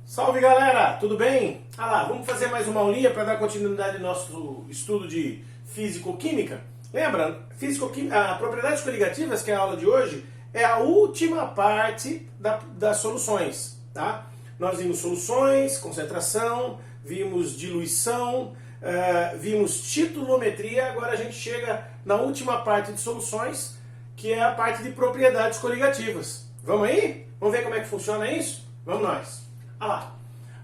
Salve galera, tudo bem? Vamos fazer mais uma aulinha para dar continuidade ao nosso estudo de físico-química. Lembra, propriedades coligativas, que é a aula de hoje, é a última parte das soluções. Tá? Nós vimos soluções, concentração, vimos diluição, vimos titulometria, agora a gente chega na última parte de soluções, que é a parte de propriedades coligativas. Vamos aí? Vamos ver como é que funciona isso? Vamos nós!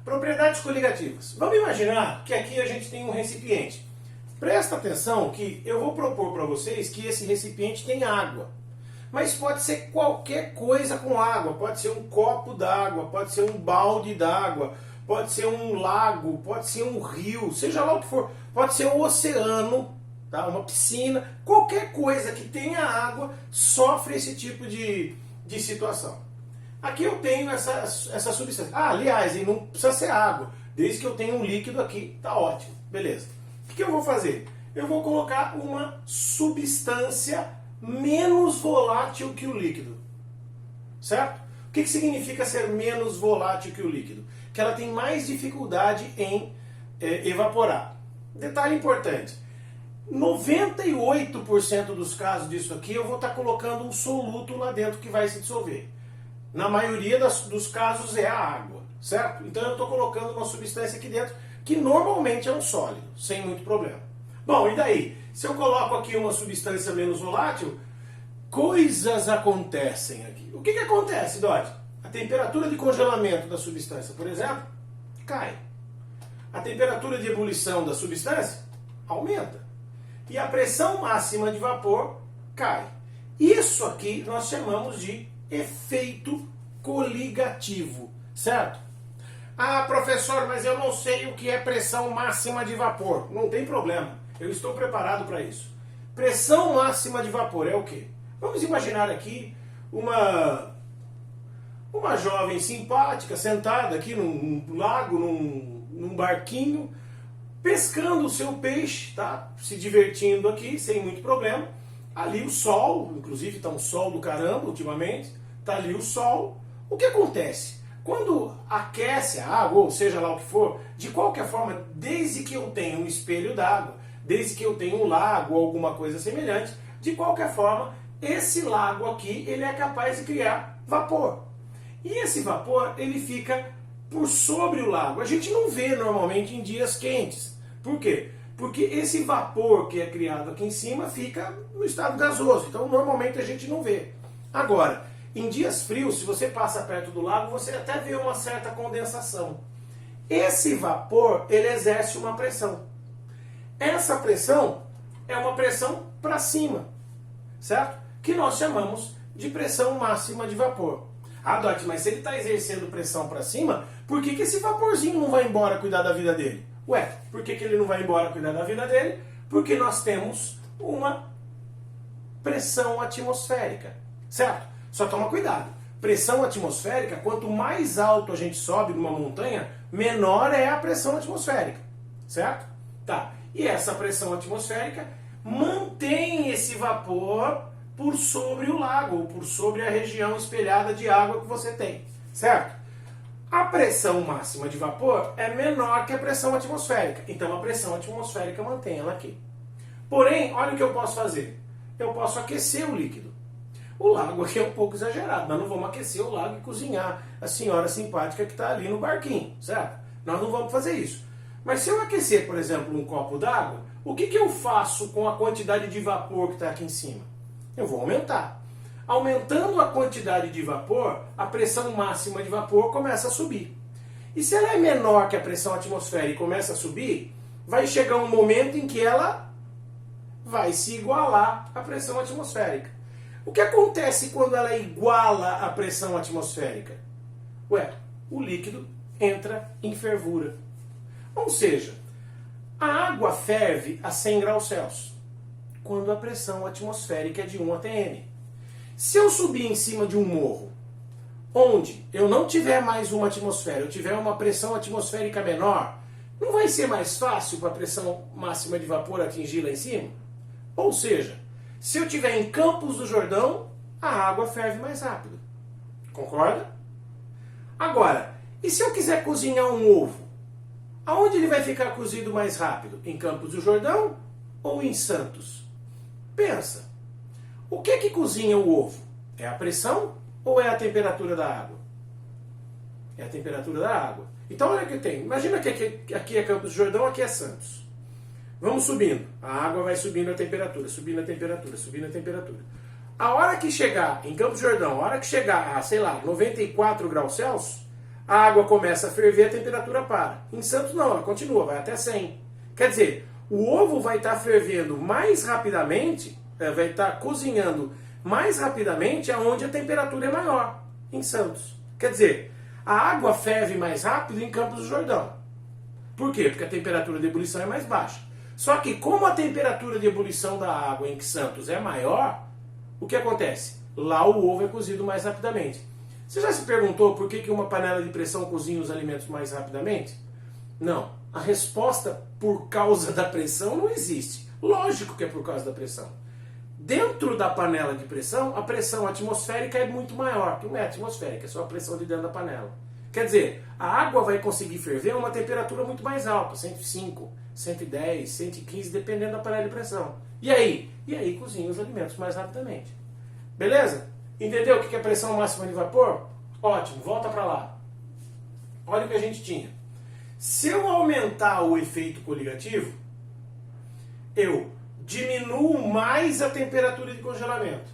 Propriedades coligativas. Vamos imaginar que aqui a gente tem um recipiente. Presta atenção que eu vou propor para vocês que esse recipiente tem água. Mas pode ser qualquer coisa com água. Pode ser um copo d'água, pode ser um balde d'água, pode ser um lago, pode ser um rio, seja lá o que for. Pode ser um oceano, tá? Uma piscina. Qualquer coisa que tenha água sofre esse tipo de situação. Aqui eu tenho essa substância. Aliás, não precisa ser água. Desde que eu tenha um líquido aqui, tá ótimo. Beleza. O que eu vou fazer? Eu vou colocar uma substância menos volátil que o líquido. Certo? O que significa ser menos volátil que o líquido? Que ela tem mais dificuldade em evaporar. Detalhe importante. 98% dos casos disso aqui eu vou estar colocando um soluto lá dentro que vai se dissolver. Na maioria dos casos é a água, certo? Então eu estou colocando uma substância aqui dentro que normalmente é um sólido, sem muito problema. Bom, e daí? Se eu coloco aqui uma substância menos volátil, coisas acontecem aqui. O que acontece, Dodge? A temperatura de congelamento da substância, por exemplo, cai. A temperatura de ebulição da substância aumenta. E a pressão máxima de vapor cai. Isso aqui nós chamamos de efeito coligativo, certo? Professor, mas eu não sei o que é pressão máxima de vapor. Não tem problema, eu estou preparado para isso. Pressão máxima de vapor é o quê? Vamos imaginar aqui uma jovem simpática sentada aqui num lago, num barquinho, pescando o seu peixe, tá? Se divertindo aqui, sem muito problema. Ali o sol, inclusive está um sol do caramba ultimamente, está ali o sol. O que acontece? Quando aquece a água, ou seja lá o que for, de qualquer forma, desde que eu tenha um espelho d'água, desde que eu tenha um lago ou alguma coisa semelhante, de qualquer forma, esse lago aqui, ele é capaz de criar vapor. E esse vapor, ele fica por sobre o lago. A gente não vê normalmente em dias quentes. Por quê? Porque esse vapor que é criado aqui em cima fica no estado gasoso, então normalmente a gente não vê. Agora, em dias frios, se você passa perto do lago, você até vê uma certa condensação. Esse vapor, ele exerce uma pressão. Essa pressão é uma pressão para cima, certo? Que nós chamamos de pressão máxima de vapor. Dot, mas se ele está exercendo pressão para cima, por que esse vaporzinho não vai embora cuidar da vida dele? Por que ele não vai embora cuidar da vida dele? Porque nós temos uma pressão atmosférica, certo? Só toma cuidado. Pressão atmosférica, quanto mais alto a gente sobe numa montanha, menor é a pressão atmosférica, certo? Tá. E essa pressão atmosférica mantém esse vapor por sobre o lago, ou por sobre a região espelhada de água que você tem, certo? A pressão máxima de vapor é menor que a pressão atmosférica. Então a pressão atmosférica mantém ela aqui. Porém, olha o que eu posso fazer. Eu posso aquecer o líquido. O lago aqui é um pouco exagerado. Nós não vamos aquecer o lago e cozinhar a senhora simpática que está ali no barquinho, certo? Nós não vamos fazer isso. Mas se eu aquecer, por exemplo, um copo d'água, o que eu faço com a quantidade de vapor que está aqui em cima? Eu vou aumentar. Aumentando a quantidade de vapor, a pressão máxima de vapor começa a subir. E se ela é menor que a pressão atmosférica e começa a subir, vai chegar um momento em que ela vai se igualar à pressão atmosférica. O que acontece quando ela iguala a pressão atmosférica? O líquido entra em fervura. Ou seja, a água ferve a 100 graus Celsius, quando a pressão atmosférica é de 1 atm. Se eu subir em cima de um morro, onde eu não tiver mais uma atmosfera, eu tiver uma pressão atmosférica menor, não vai ser mais fácil para a pressão máxima de vapor atingir lá em cima? Ou seja, se eu estiver em Campos do Jordão, a água ferve mais rápido. Concorda? Agora, E se eu quiser cozinhar um ovo? Aonde ele vai ficar cozido mais rápido? Em Campos do Jordão ou em Santos? Pensa. O que que cozinha o ovo? É a pressão ou é a temperatura da água? É a temperatura da água. Então olha o que tem. Imagina que aqui é Campos do Jordão, aqui é Santos. Vamos subindo. A água vai subindo a temperatura, subindo a temperatura, subindo a temperatura. A hora que chegar em Campos do Jordão, a hora que chegar a, sei lá, 94 graus Celsius, a água começa a ferver, a temperatura para. Em Santos não, ela continua, vai até 100. Quer dizer, o ovo vai estar fervendo mais rapidamente, vai estar cozinhando mais rapidamente aonde a temperatura é maior, em Santos. Quer dizer, a água ferve mais rápido em Campos do Jordão. Por quê? Porque a temperatura de ebulição é mais baixa. Só que como a temperatura de ebulição da água em Santos é maior, o que acontece? Lá o ovo é cozido mais rapidamente. Você já se perguntou por que uma panela de pressão cozinha os alimentos mais rapidamente? Não. A resposta por causa da pressão não existe. Lógico que é por causa da pressão. Dentro da panela de pressão, a pressão atmosférica é muito maior, que não é atmosférica, é só a pressão de dentro da panela. Quer dizer, a água vai conseguir ferver a uma temperatura muito mais alta, 105, 110, 115, dependendo da panela de pressão. E aí? E aí cozinha os alimentos mais rapidamente. Beleza? Entendeu o que é pressão máxima de vapor? Ótimo, volta para lá. Olha o que a gente tinha. Se eu aumentar o efeito coligativo, eu diminuo mais a temperatura de congelamento,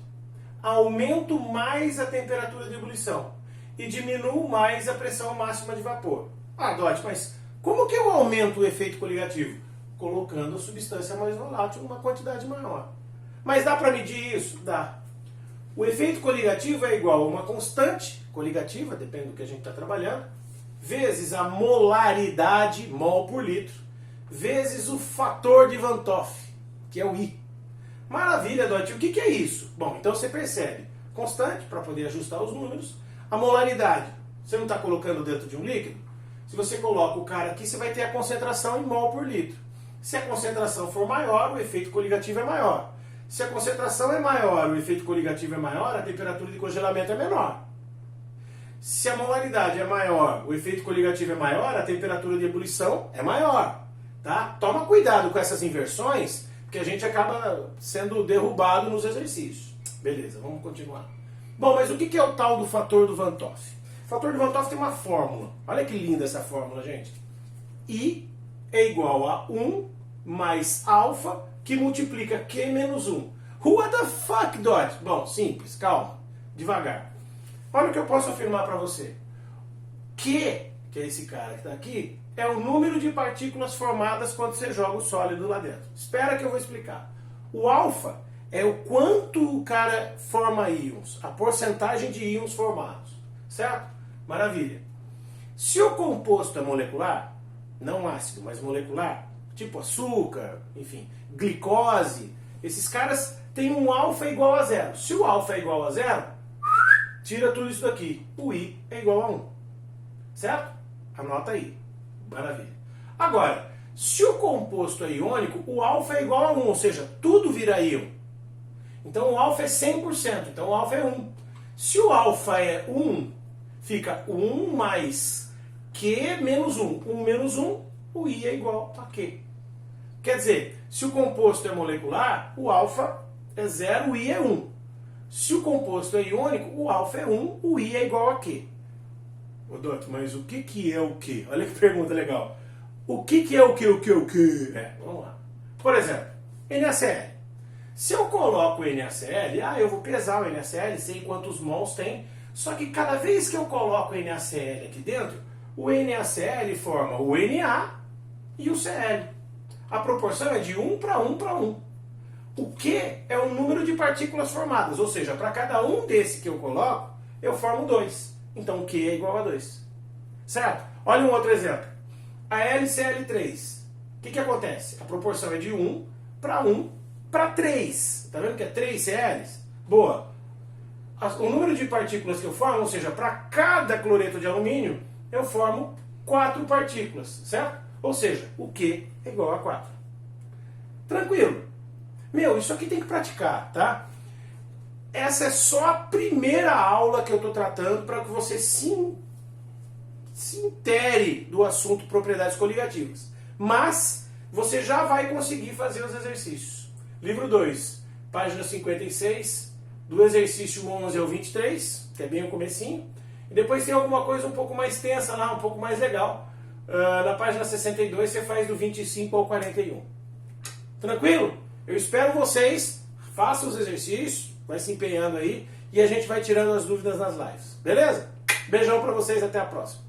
aumento mais a temperatura de ebulição e diminuo mais a pressão máxima de vapor. Ah, Dot, mas como que eu aumento o efeito coligativo? Colocando a substância mais volátil numa quantidade maior. Mas dá para medir isso? Dá. O efeito coligativo é igual a uma constante coligativa, depende do que a gente está trabalhando, vezes a molaridade, mol por litro, vezes o fator de Van 't Hoff, que é o I. Maravilha, Dot. O que é isso? Bom, então você percebe. Constante, para poder ajustar os números. A molaridade. Você não está colocando dentro de um líquido? Se você coloca o cara aqui, você vai ter a concentração em mol por litro. Se a concentração for maior, o efeito coligativo é maior. Se a concentração é maior, o efeito coligativo é maior, a temperatura de congelamento é menor. Se a molaridade é maior, o efeito coligativo é maior, a temperatura de ebulição é maior. Tá? Toma cuidado com essas inversões, porque a gente acaba sendo derrubado nos exercícios. Beleza, vamos continuar. Bom, mas o que é o tal do fator do Van 't Hoff? O fator do Van 't Hoff tem uma fórmula. Olha que linda essa fórmula, gente. I é igual a 1 mais alfa que multiplica Q menos 1. What the fuck, Dot? Bom, simples, calma, devagar. Olha o que eu posso afirmar para você. Q, que é esse cara que está aqui, é o número de partículas formadas quando você joga o sólido lá dentro. Espera que eu vou explicar. O alfa é o quanto o cara forma íons, a porcentagem de íons formados. Certo? Maravilha. Se o composto é molecular, não ácido, mas molecular, tipo açúcar, enfim, glicose, esses caras têm um alfa igual a 0. Se o alfa é igual a 0, tira tudo isso daqui. O I é igual a 1. Certo? Anota aí. Maravilha. Agora, se o composto é iônico, o alfa é igual a 1, ou seja, tudo vira íon. Então o alfa é 100%, então o alfa é 1. Se o alfa é 1, fica 1 mais Q menos 1. 1 menos 1, o I é igual a Q. Quer dizer, se o composto é molecular, o alfa é 0, o I é 1. Se o composto é iônico, o alfa é 1, o I é igual a Q. Ô, Doutor, mas o que é o Q? Olha que pergunta legal. O que é o Q? Vamos lá. Por exemplo, NaCl. Se eu coloco o NaCl, eu vou pesar o NaCl, sei quantos mols tem, só que cada vez que eu coloco o NaCl aqui dentro, o NaCl forma o Na e o Cl. A proporção é de 1 para 1 para 1. O Q é o número de partículas formadas, ou seja, para cada um desse que eu coloco, eu formo 2. Então Q é igual a 2. Certo? Olha um outro exemplo. A LCl3. O que acontece? A proporção é de 1 para 1 para 3. Está vendo que é 3 Cls? Boa. O número de partículas que eu formo, ou seja, para cada cloreto de alumínio, eu formo 4 partículas, certo? Ou seja, o Q é igual a 4. Tranquilo. Meu, isso aqui tem que praticar, tá? Essa é só a primeira aula que eu estou tratando para que você se intere do assunto propriedades coligativas. Mas você já vai conseguir fazer os exercícios. Livro 2, página 56, do exercício 11 ao 23, que é bem o comecinho. E depois tem alguma coisa um pouco mais tensa lá, um pouco mais legal. Na página 62 você faz do 25 ao 41. Tranquilo? Eu espero vocês, façam os exercícios, vai se empenhando aí, e a gente vai tirando as dúvidas nas lives. Beleza? Beijão pra vocês, até a próxima.